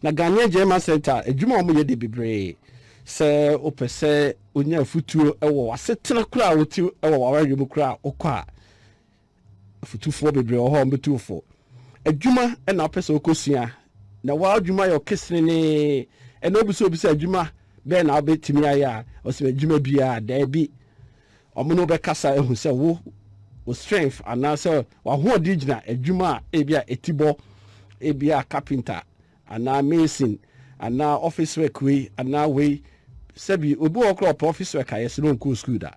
na Ghanaian German Center adwuma omo ye de bebre se opese onya futuo ewo wasetena kura woti ewo wawaye mu kura okwa futufo bebre ho mbetufo adwuma na opese okosua na wa adwuma yo kesene ne ena obi so obisa adwuma be na obetimi aya o se adwuma bia da bi omo no be kasa ehu se wo strength anasa wa ho digina adwuma ebia etibo ebia carpenter ana mason ana office work we ana we sebi obi okro office work ayese no nko school da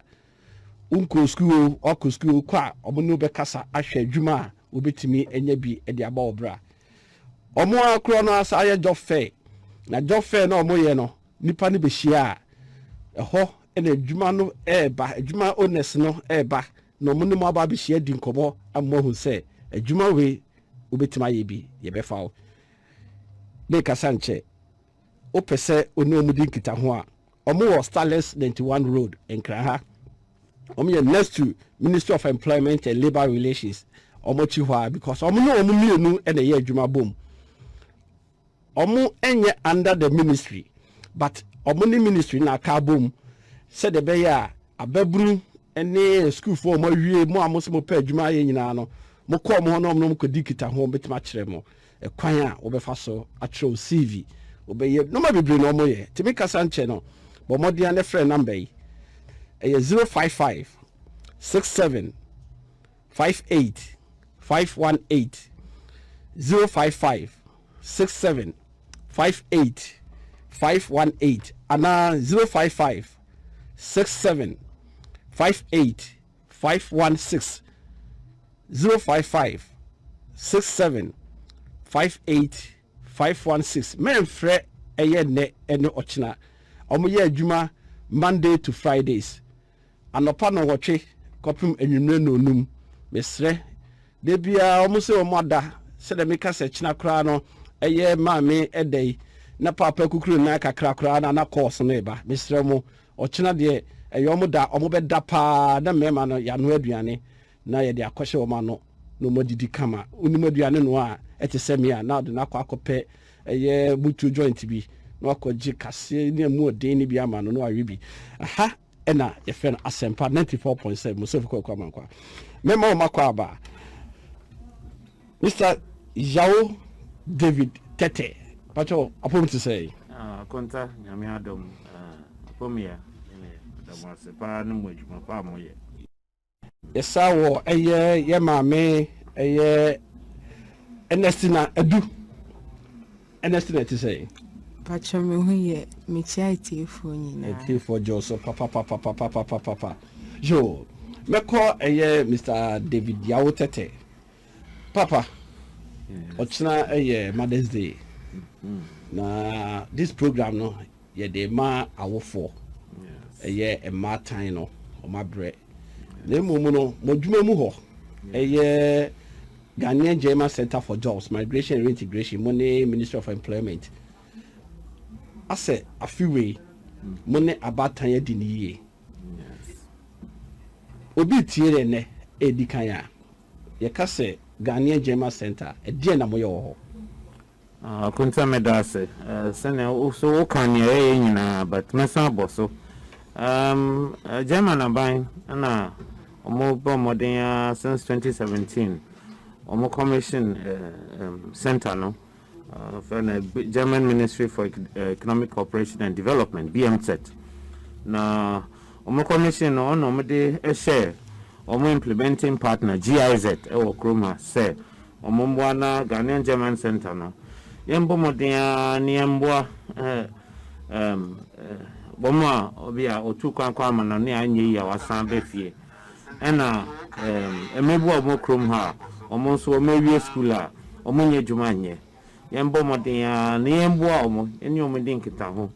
unko school okko school kwa omo no be kasa ahwe adwuma obetimi enya bi e de aba obra omo akro no asa aye job fair na job fair na omo ye no nipa ne be hia eho ena adwuma no eba adwuma honest no eba no mo ne mo aba be hia di nkobo amohu se adwuma we obetima ye bi ye be fawo de kasanche opese oni omudi nkita ho a omo wo Starless 91 road enkraha omo ye next to Ministry of Employment and Labor Relations omo chi ho because omo no omo mienu ena ye adwuma bom omo enye under the ministry but omo ni ministry na ka bom said the be ya ababru ene school for mo wie mo amosemo pa adwuma ye nyina no mo ko mo no mo ko dikita ho betima kire mo ekwan a obefa so atro CV obeye no ma bebre no mo ye timi kasa nche no bo modia ne frɛ number yi 055 67 58 518 055 67 58 518 ana 055 67 58 516 055 67 58 516 men frɛ eye ne ene ochina omo ye adwuma Monday to Fridays anopa no wotwe kopim enwumre no onum mesrɛ de bia omo se omo ada se de meka se china kra no eye maame edai na papa kukuru na kakra kra na course no eba mesrɛ mo ochina de eyomo da omo be da pa na mema no ya no aduane na ye de akohye omo no no modidi kama unum aduane no a etesemi a na de na akopɛ eye butu joint bi no akoji kase ne mu odin ni bi ama no awebi aha ena ye friend Asempa94.7 Musofu Kwaku Amankwatia mema o makwa aba Mr. Yao David Tete pacho apom to say konta nyame adom apomia da mo sepa no modwuma pa mo ye yesa wo eye ye maame eye Ernestina Edu Ernestina to say pacho me hu ye me chiaiti fo nyina eti for Joso papa jo meko eye Mr. David Yao Tete papa ochina eye Mother's Day na this program no ye de ma awofo eye e ma tan no o ma bre na emu no modwuma mu ho eye Ghanaian German Center for Jobs Migration and Reintegration money Ministry of Employment ase afiwe money abatan ye di niye obi tiere ne edikan ya ye ka se Ghanaian German Center e die na moye wo ho kunta medase sene so kan ye nyina but mesa boso German aban na omo bo modern since 2017 omo commission center no for the German Ministry for Economic Cooperation and Development BMZ na omo commission no omo de share omo implementing partner GIZ e Kroma say omo mboa na Ghanaian German Center no yembo modern ni mboa bomo obi a otu kwankwa ama na ne anye ya wasan be fie ena emebu omo krom ha omo so omewie school a omo nye dwuma nye yembo modern ni yembo omo eni omo din kita ho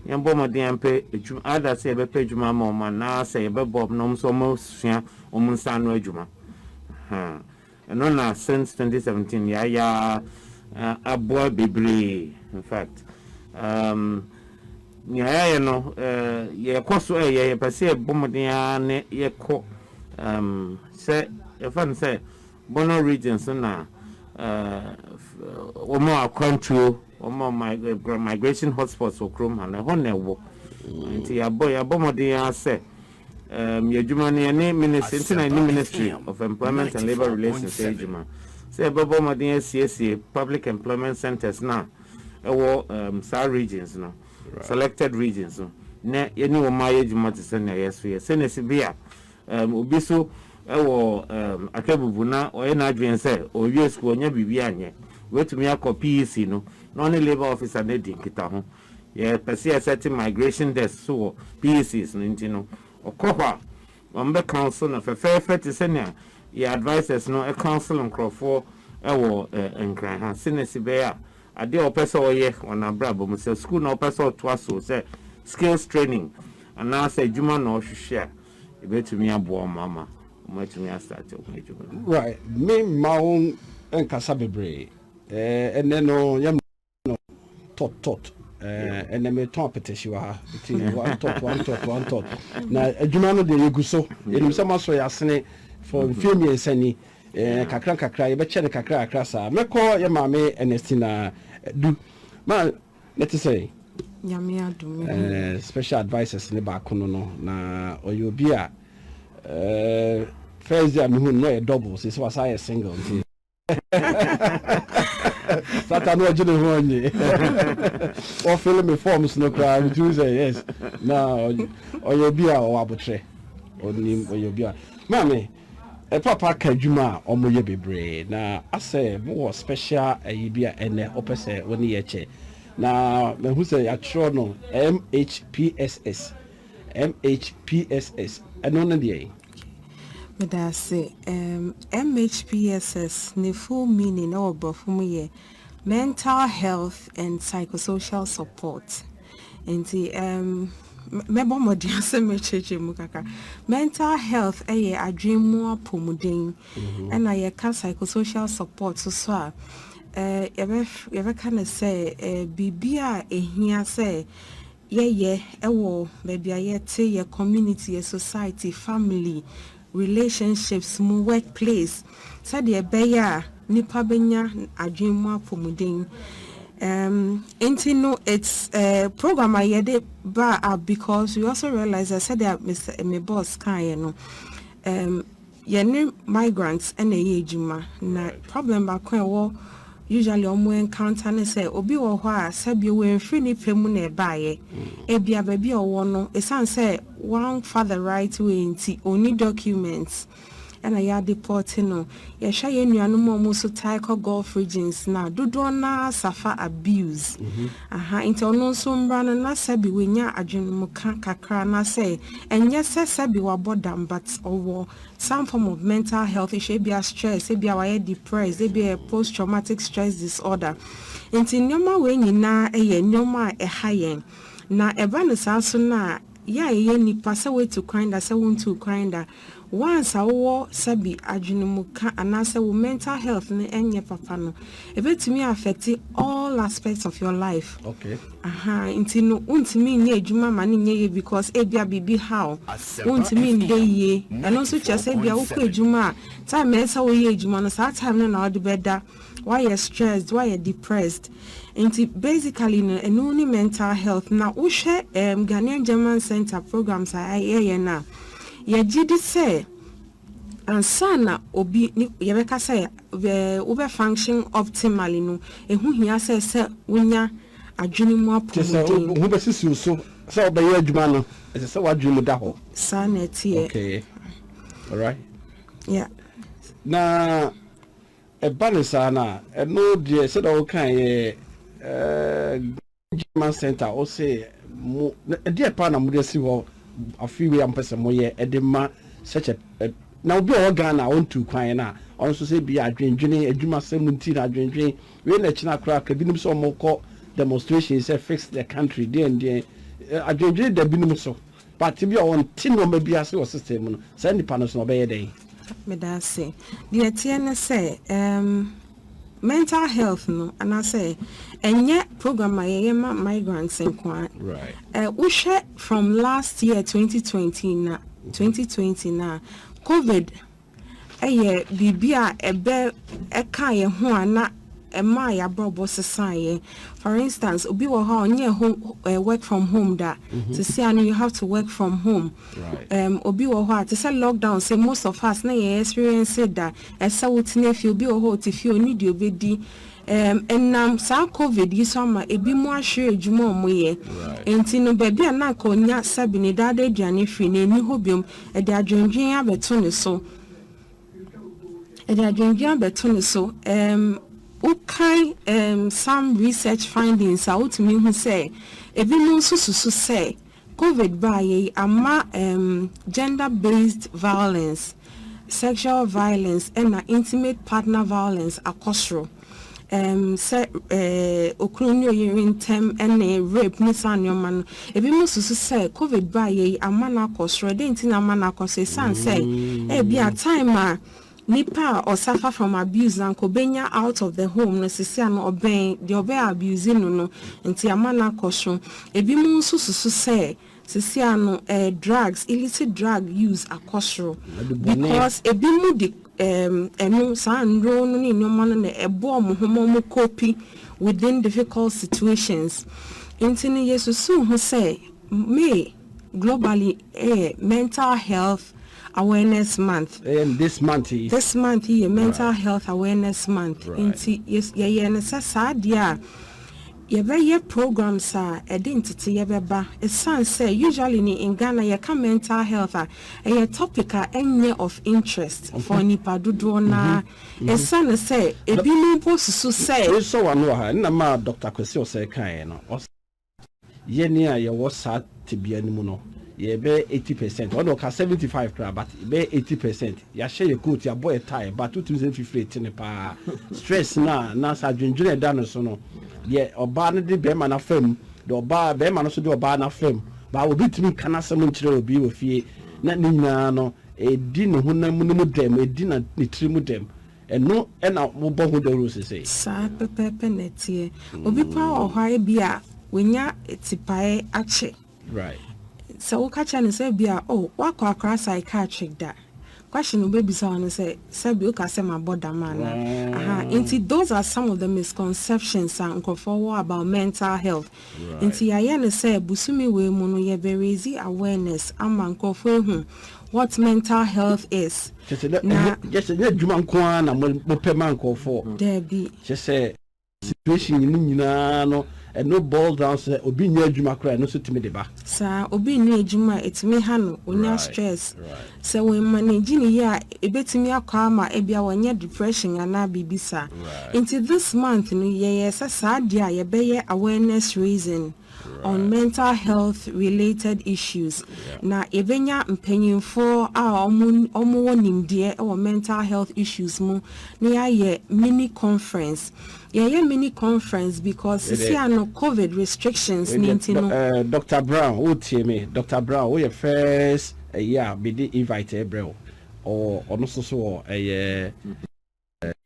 yembo modern pe dwuma ada se be pe dwuma ma omo na se be bob no omo so omo sua omo nsa no adwuma eno na since 2017 ya aboa bebre in fact nyaya no ye koso ye pese bomodin ne ye ko se e fan se bono regions na omo akwantuo migration hotspots for Chrome and a honor. Nti yabo modern ase yadwuma ne Ministry of Employment and Labor Relations ejuma say babo modern CSA public employment centers now SAR regions no selected regions no na yeni wo ma yadwuma te se na yeso se na sibia obi so akabubu na oye na adwen se owie school onya bibia anye wetumi akọ PEC no na only labor officer na din kita ho yeah, per certain migration desk so PECs no okohwa ombe council na fe to senior your advisors no a council on crofo ewo enkran ha sinesi be a ade opese oye on abrabo mu se school na opese otoaso say skills training and now say juma no hwehwe e betumi abo mama omatumi start okujuma right me maun enkasa bebre eneno yam no tot and then me top petition wa one top na adwuma no de yeguso enim sama so yasene for few years ani kakra ye be che kakra sa meko ye maame Ernestina du ma let's say nyame adum special advisors ne ba kono no na oyobi a first day me hu no e double so was I single Satan no jine ho onye o fill me forms no cry you say yes now oyobi a o abotre onim oyobi a mame papa kadwuma omoye bebre na ase mo special ayibia ene opese woni ye che na me hu say atro no MHPSS eno na dey but I say MHPSS ne full meaning or bofumu mental health and psychosocial support and the mebo modia se mecheche mukaka mental health adwemu apomuden and I psychosocial support so yebe kind of say bibia ehia say ewo baby ayete ye community ye society family relationships mu workplace said the beya nipa benya adwemu apomuden no it's program I did because we also realize I said that my boss can migrants and ejuma na problem ba kwa usually encounter ne say obi wo ho a sabi we free ni pemu na ebaaye ebia baby owo no esan say one father right way nti oni documents and I deporting no ye hwa ye nuanu mo so taiko Gulf regions na dodo na suffer abuse into no so mbra na sabi we nya adwenu kakra na say enye sabi wa bodam but owo some form of mental health issue be stress be a depressed be a post traumatic stress disorder into nyoma we nyina nyoma hayen na eba no saso na ya nipa se we to kind that se want to kind once awo sabi adwenu anase wo mental health ne enye papa no ebetumi affect all aspects of your life okay inti no untimi nye adwuma ma ne nye because ebia bibi how untimi nde ye and also just ebia wo ko adwuma time esa wo ye adwuma no sa time na wo beda why you stressed why you depressed inti basically no enu mental health na wo hwe Ghanaian German Center programs na yagidi say ansana obi yebeka say we function optimally no ehu hia say wonya adwene mu apomuden hu be sisi so say obey adwuma no say wadwene mu da ho sanete okay all right yeah na ebanisa na eno de say da kan ye German Center o say mo de pa na mo de si ho afiwe ampese mo ye edema such a na obi o Ghana on to kwan na on so say bi adwendwene adwuma semunti na adwendwen we na china kra ka binum so mo ko demonstrations say fix the country there and there adwendwene da binum so but bi on tin no ma bi ase o system no say nipa no so no be ye den me da say the etienne say mental health no and I say enye program migrants in Kwan right we share from last year 2020 na COVID bibia ebe eka ye ho ana ma ya brobo sesaye. For instance, obi wo ha onye work from home da. To say you have to work from home. Right. Obi wo ha to say lockdown say most of us na ye experience that esa wotine fi obi wo ho ti fi oni di obedi enam sa covid yi so ama ebi mu ahwe adwuma omoye enti no baby na ka onya sabi ne dada aduane fi na eni hobiom e de adwendwen abeto ne so okay some research findings out me who say ebi mu susu say covid ba ye ama gender based violence, sexual violence and intimate partner violence akosro say okrunyo yerin tem and rape ni sanyo man ebi mu susu say covid ba ye ama na akosro de ntina ama na akosro san say e bi a time nipa or suffer from abuse and kobenya out of the home no sisi ano oben the obe abusing no nti amana kosho ebi mu susu say sisi ano drugs illicit drug use akosho because ebi mu di enu sandro no ni nyoma no na ebo mo homo mo copy within difficult situations nti ni yesusu who say me globally mental health awareness month and this month is mental health awareness month inti ye necessary ye programs identity ye beba esan say usually in Ghana ye ka mental health a topic enye of interest for nipa dodo na esan say ebi no post say so one ha na ma Dr. Kwesi o say kan no ye ni a ye wo sa tebia ni mu no ye be 80%, or ka 75 kra, but be 80%. Ya share your coat, ya boy tie, but 2050 ne pa stress na sa dwendwene da no so no. Ye oba ne de be ma na fam, de oba be ma no so de oba na fam. Ba obi timi kana sem nkyere obi wo fie na ni nyina no edi ne honam mu dem, edi na ne tiri mu dem. Eno na mo bo ho de ro sese. Sa pepepe netie. Obi pa o hwa e bia wenya tipae ache. Right. So we catch and say bia wakọ akra psychiatric da question baby so say be ka say my body man those are some of the misconceptions and for about mental health into ya say busumi we mu no ye be raise awareness amanko for what mental health is just juma nko na mo pema nko for there be just say situation ni nyina no and no ball down say obi nya adwuma kra no so timi de ba sa obi nya adwuma etimi ha no onya stress say when manage ni ya ebetimi akwa ama ebia wonya depression ana bibisa into this month no ye sa dia ye be awareness raising on mental health related issues na ebenya mpanyimfo a omo nimde o mental health issues mu na ye mini conference mini conference because see no covid restrictions nintino Dr. Brown who tell me Dr. Brown we first be the invite bro or no so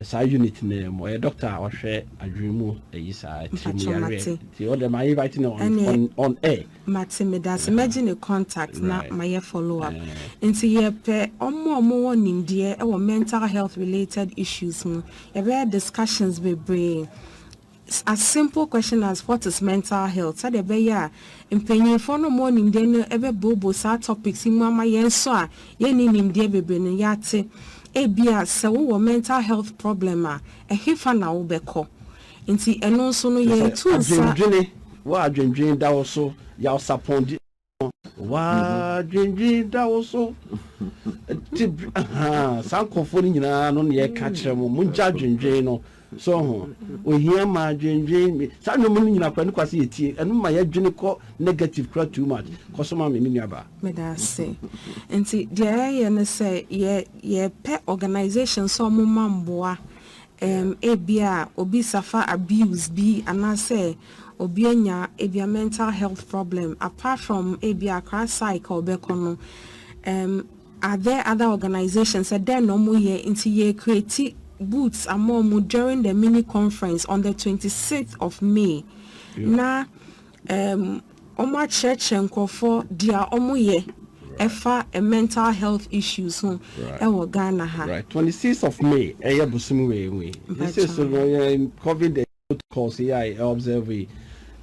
sa unit name or doctor or share adwemu sa team the other my inviting on air Matimidas imagine a contact na my follow up into ye pe omo nimde e mental health related issues e discussions be bring a simple question as what is mental health said be ya impanyefo no mo nimde no ebe bobo sa topics mu ama yen so a ye ni nimde bebe no yate ebia se wo mental health problem a hefa na wo beko nti eno so no ye tu sa wa adwendwen da wo so ya sapondi wa adwendwen da wo so sankofo ni nyina no ye ka kire mo munja adwendwen no so ohia ma adwendwen sa no mo nyina kwa ni kwase yetie eno ma ya dwene ko negative cra too much ko so ma me ni aba me da say nti dia ye ne say ye pe organization so mo mamboa ebia obi suffer abuse bi anase obi anya ebia mental health problem apart from ebia crash cycle bekono are there other organizations that there no mo ye into ye create booths among during the mini conference on the 26th of May na omo church nkofo dia omo ye efa a mental health issues ho ewo Ghana ha. Right. 26th of May, busumu we. This is COVID protocols here I observe we.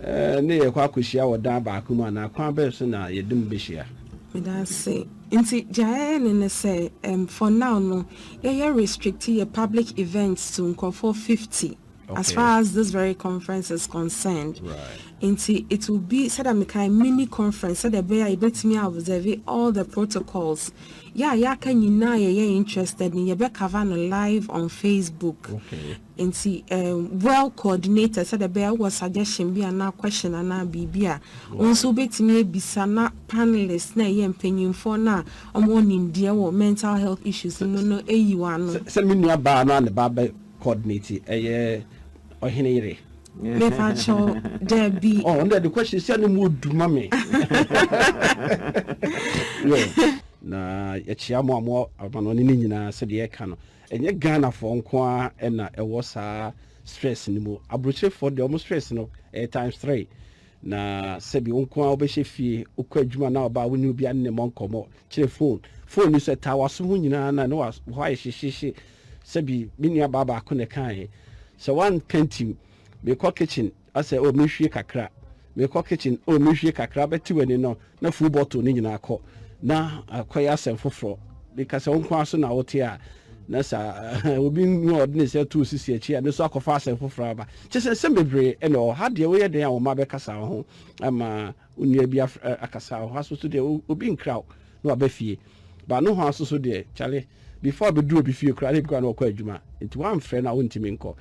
Ne ye kwa kushia wo dan ba kuma na kwa be so na ye dum be shia. Me da say nti jae ne say for now no ye restrict your public events to nko 50 as far as this very conference is concerned. Right. Nti it will be said a mini conference so that be able to observe all the protocols. Ya can you now ye interested in your cover live on Facebook. Okay. Nti well coordinated so the bear was suggestion be na question na bibia also betimi ebisa na panelists na ye mpanyin for na omo nim dia wo mental health issues no eyiwa no se me nua ba na ne ba be coordinate ohene yire me facho there be under the question say no mu duma me na ya chia mo amo abano ne nyina se de ka no enye Ghana for nko a na ewo sa stress ni mu Abrokyire for the almost stress no times 3 na se bi nko a obehye fie okwa adwuma na oba woni obi an ne mo nkomo kire phone ni se ta waso hu nyina na no wa hye se bi minia baba ko ne kan so one canteen me ko kitchen ase o mehwie kakra me ko kitchen o mehwie kakra beti wani no na full bottle ni nyina akọ na akoya Asemfoforo because nko aso na wote a na sa obi no ordinary say to sisi achi a ne so akofa Asemfoforo aba chese se mebre e no ha de we ye den a wo ma be kasa ho ama unia bi akasa ho aso so de obi nkra no aba fie ba no ho aso so de chale before be do obi fie kra le kwa no kwa adwuma nti wan frɛ na wontimi nko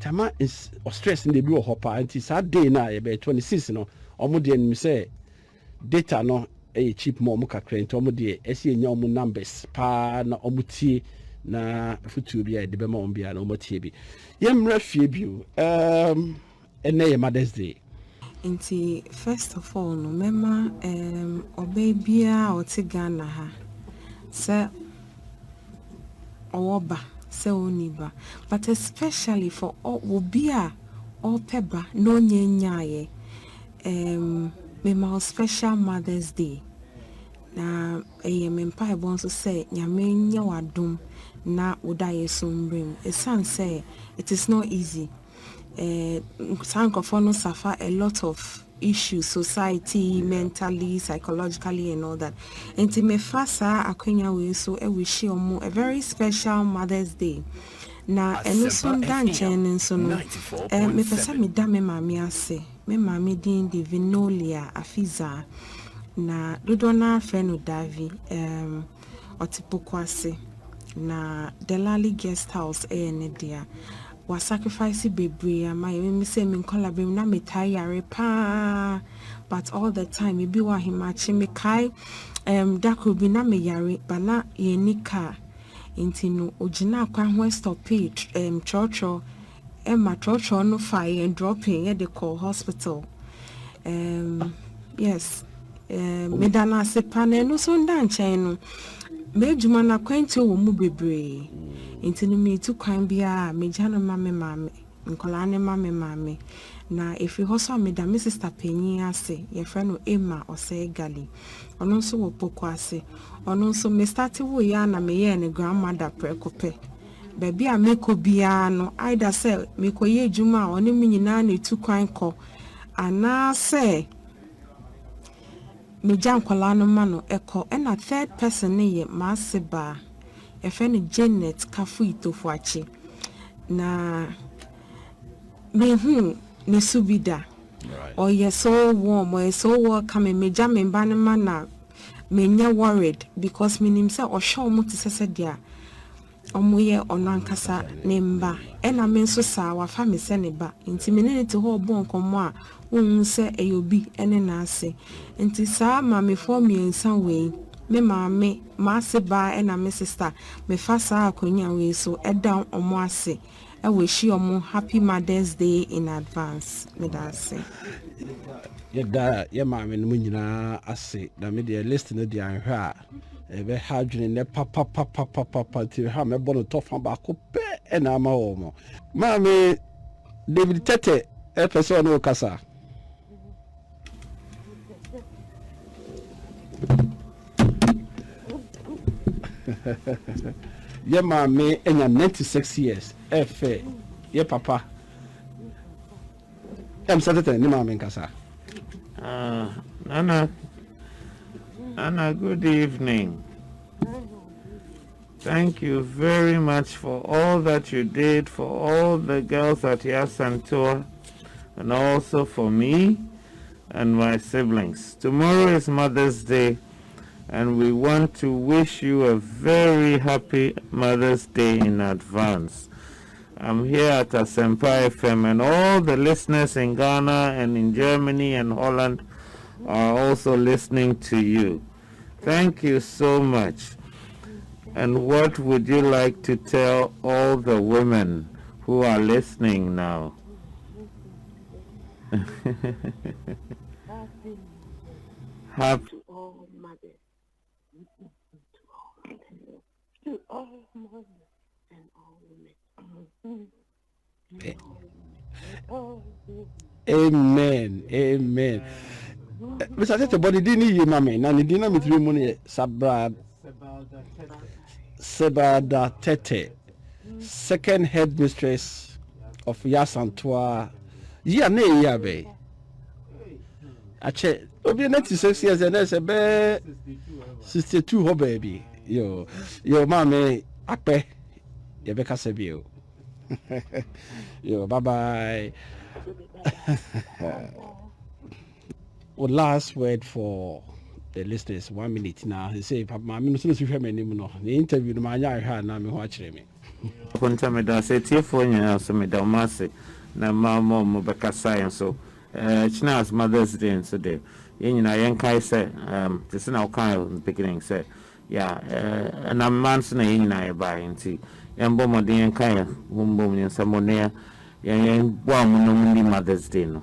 tama is stress in the blue hopper nti sa day na ye be 26 no omo de nim say data no cheap mo mo kakra nti omo de esi enya omo numbers pa na omo tie na futu bi a de be ma omo bia na omo tie bi yemra fie bi ene ye Mother's Day nti first of all no mema obebia otigana ha se owoba se oniba but especially for obia opeba no nyenyaye mema special Mother's Day na mempa ebon so say nyame nya wadom na udaye sombrem esan say it is not easy Sankofo no suffer a lot of issues society mentally psychologically and all that enti me fasa akwenya we so e wish omo a very special Mother's Day na eno so danchen nso no me pesa me da me mami ase me mami din Divinolia Afiza na dodona freno Davi otipokwase na Delali Guest House ene dia wa sacrifice bebre ama me say me collaborate na me tire pa but all the time e bi wa himachi me kai that could be na me yare bana ye nika intino ogina kwa ho stop it chocho ma chocho no fire and dropping at the call hospital yes me dana se pane no so ndan chen no me juma na kwenti wo mu bebre intino me tu kwan bia me jana mame nkola ne mame na efi hoso me da me sister penyi ase ye frɛ no Emma ose gali ono nso wo poko ase ono nso me start wo ya na me ye ne grandmother prekope baby a me ko bia no either say me ko ye juma oni me nyina na tu kwan ko ana say me jan kwala no ma no eko na third person ne ye maseba e frɛ no Janet Kafu Itofuachi na me hu ne subida or you so warm or so welcome me jam me banama na me nya worried because me nim say o show mo ti sese dia omo ye ono ankasa ne mba e na me nso sa wa fa me se ne ba nti me ne ti ho bon komo a won se eyobi ene na ase nti sa ma me for me ensan we me maame ma se ba e na me sister me fa sa akonya we so e down omo ase I wish you a happy Mother's Day in advance. Me that say. Yeah, mommy, no nyina ase. Na me dey list no dey anhwa. E be hadwene ne papa ti ha me bono tofa ba ko pe e na ma wo mo. Mommy David Tete e person no kasa. Ye maame enya 96 years. Efe ye papa. Em satete ni maame nkasa. Nana, good evening. Thank you very much for all that you did for all the girls at Yasantua and also for me and my siblings. Tomorrow is Mother's Day and we want to wish you a very happy Mother's Day in advance. I'm here at Asempa94.7FM and all the listeners in Ghana and in Germany and Holland are also listening to you. Thank you so much. And what would you like to tell all the women who are listening now? Happy to all mothers, to all mothers and all women. Amen. Mr. Tete body didn't you mama na ni dina mitri mu ne Sebada Tete, second headmistress of Yasantua. Ya ne ya be. Ache obi 96 years and there's a be 62 ho baby. Yo mama akpe ye be kasa bi o. Yo bye bye. Well, last word for the listeners, 1 minute now. He say, Papa, I'm not supposed to hear my name. No, the interview, my young hand, I'm watching me. Ponta me da se telephone so me da mase na mama mo beka science so china as Mother's Day so dey nyina yen kai say this na kai on beginning say yeah na man so na nyina e ba nti yen bo mo de yen kai bombo mo nsamone yen bo am no ni Mother's Day no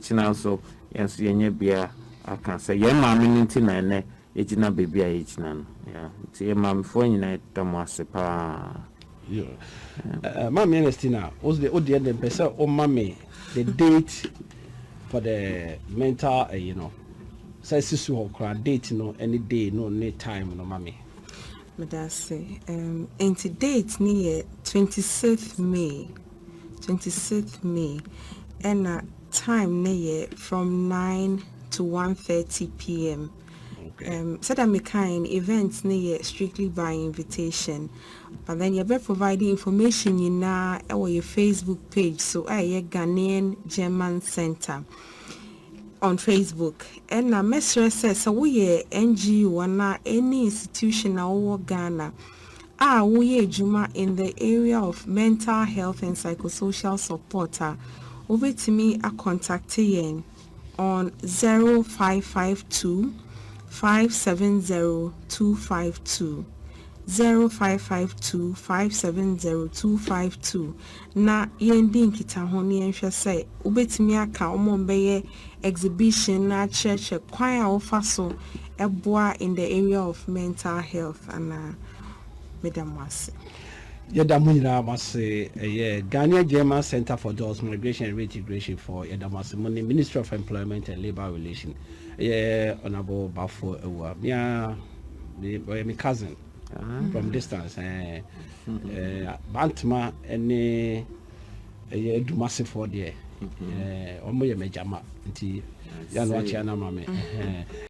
china so yen so yen bia aka say yen ma me nti na ene ejina baby a ejina no yeah nti yen ma me fo nyina tamase pa. Yeah. Mommy Ernestina, what's the end person or mommy the date for the mental say sisu or date no any day no any time no mommy. But I say into date near 26th May and time near from 9 to 1:30 p.m. Said I'm kind events near strictly by invitation. But then you're providing information in our your Facebook page. So I Ghanaian German Center on Facebook. And now Mestre says so we NGO na any institution or Ghana. We Juma in the area of mental health and psychosocial support. Over to me a contacting on 0552 570 252. 0552 570 252 na yendi nkita ho ne nhwe say ubetimi aka omombeye exhibition na church kwan a ofa so eboa in the area of mental health and madam wase Yadamunira mase Ghana German Center for Adult Migration and Reintegration for Yadamase Money Ministry of Employment and Labor Relations honorable Bafo my cousin from distance Bantama any do massive for there omo ye mejama nti ya no achi ana mame